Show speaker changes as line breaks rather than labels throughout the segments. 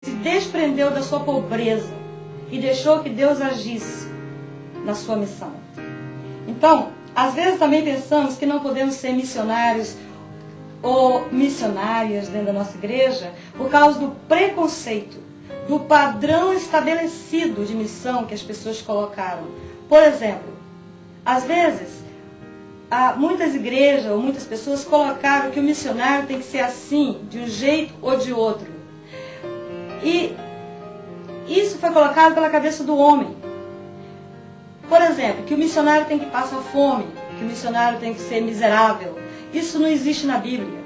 se desprendeu da sua pobreza e deixou que Deus agisse na sua missão. Então, às vezes também pensamos que não podemos ser missionários ou missionárias dentro da nossa igreja por causa do preconceito, do padrão estabelecido de missão que as pessoas colocaram. Por exemplo, às vezes, muitas igrejas ou muitas pessoas colocaram que o missionário tem que ser assim, de um jeito ou de outro. E isso foi colocado pela cabeça do homem. Por exemplo, que o missionário tem que passar fome, que o missionário tem que ser miserável. Isso não existe na Bíblia.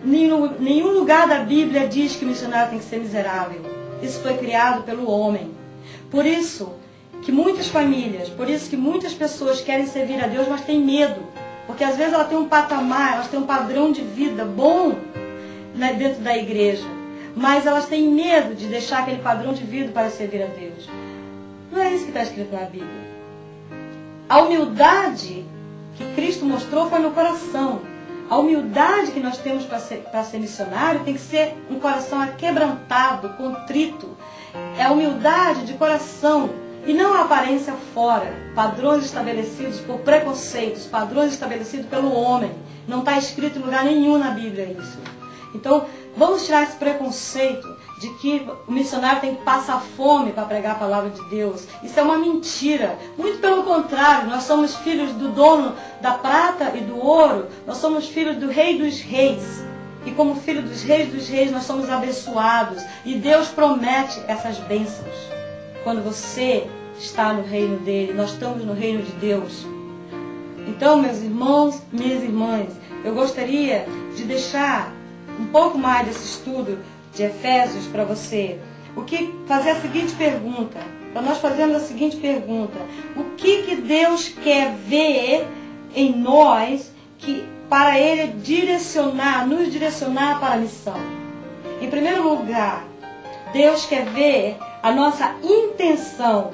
Nenhum lugar da Bíblia diz que o missionário tem que ser miserável. Isso foi criado pelo homem. Por isso que muitas famílias, por isso que muitas pessoas querem servir a Deus, mas têm medo. Porque às vezes ela tem um patamar, elas têm um padrão de vida bom dentro da igreja. Mas elas têm medo de deixar aquele padrão de vida para servir a Deus. Não é isso que está escrito na Bíblia. A humildade que Cristo mostrou foi no coração. A humildade que nós temos para ser missionário tem que ser um coração aquebrantado, contrito. É a humildade de coração e não a aparência fora. Padrões estabelecidos por preconceitos, padrões estabelecidos pelo homem. Não está escrito em lugar nenhum na Bíblia isso. Então, vamos tirar esse preconceito de que o missionário tem que passar fome para pregar a palavra de Deus. Isso é uma mentira. Muito pelo contrário, nós somos filhos do dono da prata e do ouro. Nós somos filhos do Rei dos Reis. E como filho dos reis, nós somos abençoados. E Deus promete essas bênçãos. Quando você está no reino dele, nós estamos no reino de Deus. Então, meus irmãos, minhas irmãs, eu gostaria de deixar um pouco mais desse estudo de Efésios para você. Fazer a seguinte pergunta. Para nós fazermos a seguinte pergunta. O que Deus quer ver em nós para Ele nos direcionar para a missão? Em primeiro lugar, Deus quer ver a nossa intenção.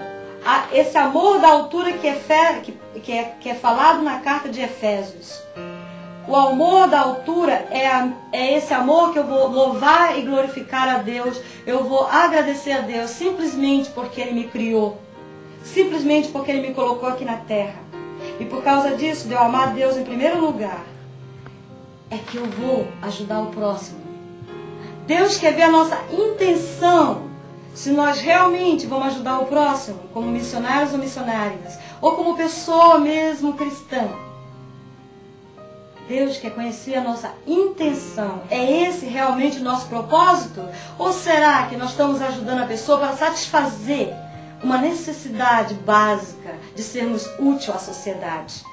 Esse amor da altura que é falado na carta de Efésios. O amor da altura é esse amor que eu vou louvar e glorificar a Deus. Eu vou agradecer a Deus simplesmente porque Ele me criou. Simplesmente porque Ele me colocou aqui na terra. E por causa disso, de eu amar Deus em primeiro lugar, é que eu vou ajudar o próximo. Deus quer ver a nossa intenção. Se nós realmente vamos ajudar o próximo, como missionários ou missionárias, ou como pessoa mesmo cristã. Deus quer conhecer a nossa intenção. É esse realmente o nosso propósito? Ou será que nós estamos ajudando a pessoa para satisfazer uma necessidade básica de sermos úteis à sociedade?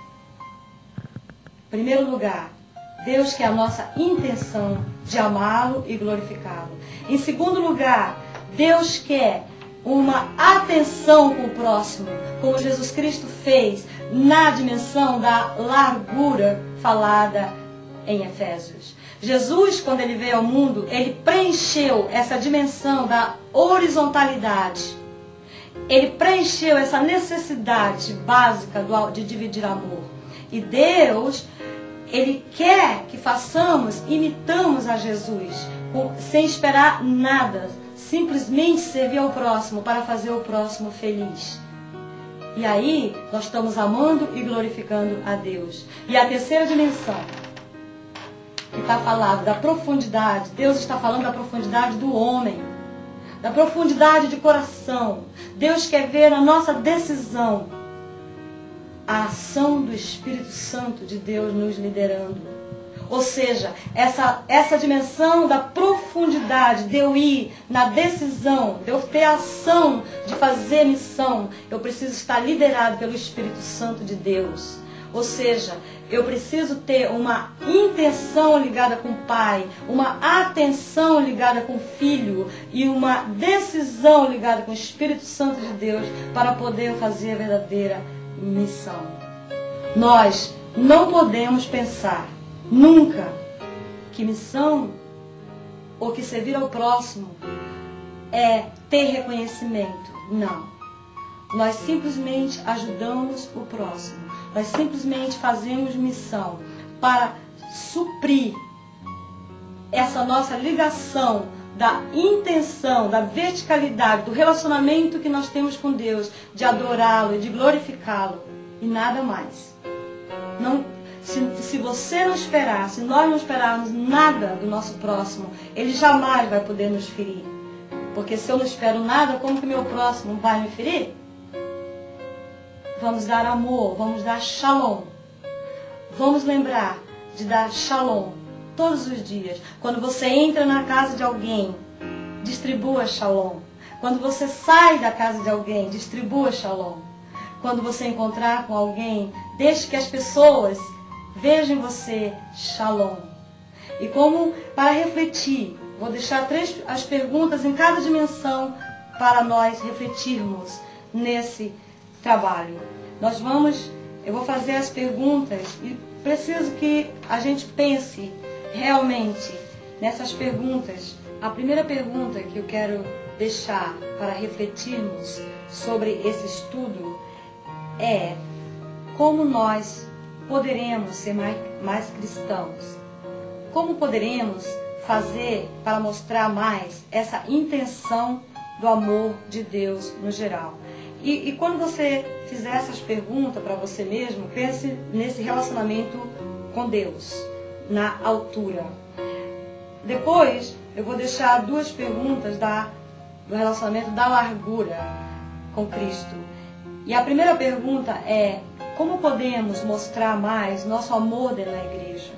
Em primeiro lugar, Deus quer a nossa intenção de amá-lo e glorificá-lo. Em segundo lugar, Deus quer uma atenção com o próximo, como Jesus Cristo fez na dimensão da largura falada em Efésios. Jesus, quando Ele veio ao mundo, Ele preencheu essa dimensão da horizontalidade. Ele preencheu essa necessidade básica de dividir amor. E Deus, Ele quer que imitamos a Jesus, sem esperar nada, simplesmente servir ao próximo para fazer o próximo feliz. E aí, nós estamos amando e glorificando a Deus. E a terceira dimensão, que está falando da profundidade, Deus está falando da profundidade do homem, da profundidade de coração. Deus quer ver a nossa decisão, a ação do Espírito Santo de Deus nos liderando. Ou seja, essa dimensão da profundidade, de eu ir na decisão, de eu ter a ação de fazer missão, eu preciso estar liderado pelo Espírito Santo de Deus. Ou seja, eu preciso ter uma intenção ligada com o Pai, uma atenção ligada com o Filho e uma decisão ligada com o Espírito Santo de Deus para poder fazer a verdadeira missão. Nós não podemos pensar nunca que missão ou que servir ao próximo é ter reconhecimento. Não. Nós simplesmente ajudamos o próximo. Nós simplesmente fazemos missão para suprir essa nossa ligação da intenção, da verticalidade, do relacionamento que nós temos com Deus, de adorá-lo e de glorificá-lo, e nada mais. Não, se você não esperar, se nós não esperarmos nada do nosso próximo, ele jamais vai poder nos ferir. Porque se eu não espero nada, como que meu próximo vai me ferir? Vamos dar amor, vamos dar shalom. Vamos lembrar de dar shalom todos os dias. Quando você entra na casa de alguém, distribua shalom. Quando você sai da casa de alguém, distribua shalom. Quando você encontrar com alguém, deixe que as pessoas vejam em você shalom. E como para refletir, vou deixar as perguntas em cada dimensão para nós refletirmos nesse trabalho. Eu vou fazer as perguntas e preciso que a gente pense realmente nessas perguntas. A primeira pergunta que eu quero deixar para refletirmos sobre esse estudo é: como nós poderemos ser mais cristãos? Como poderemos fazer para mostrar mais essa intenção do amor de Deus no geral? E quando você fizer essas perguntas para você mesmo, pense nesse relacionamento com Deus, na altura. Depois, eu vou deixar 2 perguntas do relacionamento da largura com Cristo. E a primeira pergunta é: como podemos mostrar mais nosso amor dentro da igreja?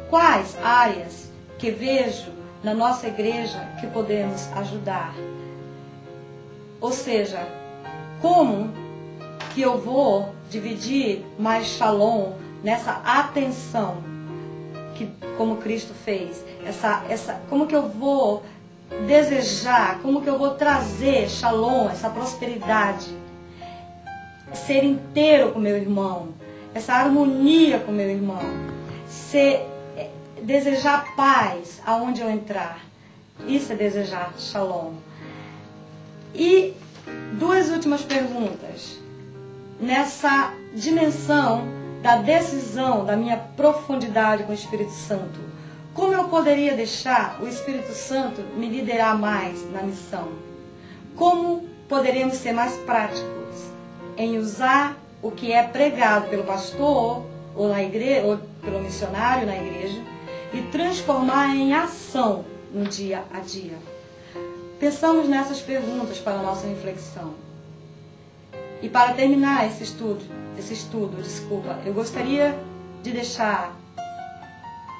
Quais áreas que vejo na nossa igreja que podemos ajudar? Ou seja, como que eu vou dividir mais shalom nessa atenção que, como Cristo fez? Como que eu vou desejar, como que eu vou trazer shalom, essa prosperidade, ser inteiro com meu irmão, essa harmonia com meu irmão, desejar paz aonde eu entrar. Isso é desejar shalom. E 2 últimas perguntas. Nessa dimensão da decisão, da minha profundidade com o Espírito Santo, como eu poderia deixar o Espírito Santo me liderar mais na missão? Como poderíamos ser mais práticos em usar o que é pregado pelo pastor ou na igreja, ou pelo missionário na igreja, e transformar em ação no dia a dia? Pensamos nessas perguntas para a nossa reflexão. E para terminar esse estudo, eu gostaria de deixar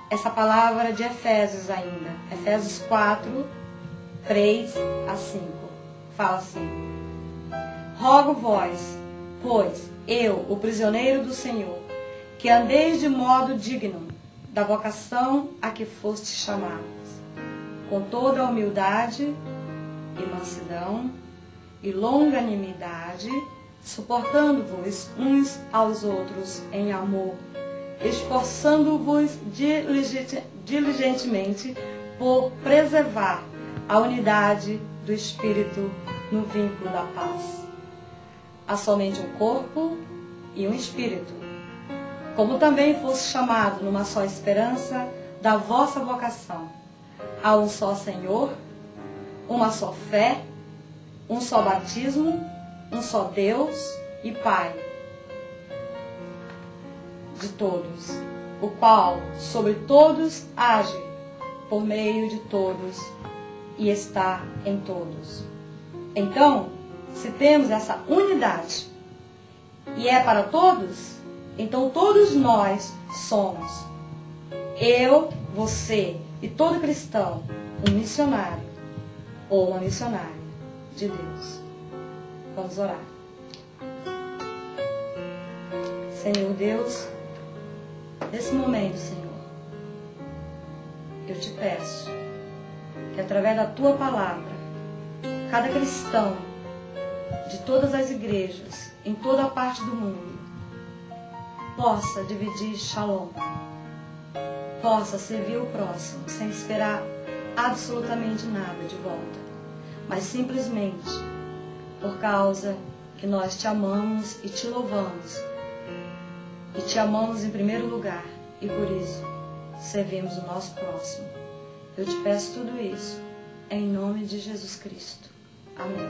essa palavra de Efésios ainda. Efésios 4, 3 a 5. Fala assim: rogo vós, pois, eu, o prisioneiro do Senhor, que andeis de modo digno da vocação a que fostes chamados, com toda a humildade e mansidão e longanimidade, suportando-vos uns aos outros em amor, esforçando-vos diligentemente por preservar a unidade do Espírito no vínculo da paz. Há somente um corpo e um Espírito, como também fosse chamado numa só esperança da vossa vocação. Há um só Senhor, uma só fé, um só batismo, um só Deus e Pai de todos, o qual sobre todos age, por meio de todos e está em todos. Então, se temos essa unidade e é para todos, então todos nós somos, eu, você e todo cristão, um missionário ou uma missionária de Deus. Vamos orar. Senhor Deus, nesse momento, Senhor, eu te peço que através da tua palavra, cada cristão de todas as igrejas, em toda a parte do mundo, possa dividir shalom, possa servir o próximo sem esperar absolutamente nada de volta, mas simplesmente por causa que nós te amamos e te louvamos, e te amamos em primeiro lugar, e por isso servimos o nosso próximo. Eu te peço tudo isso em nome de Jesus Cristo. Amém.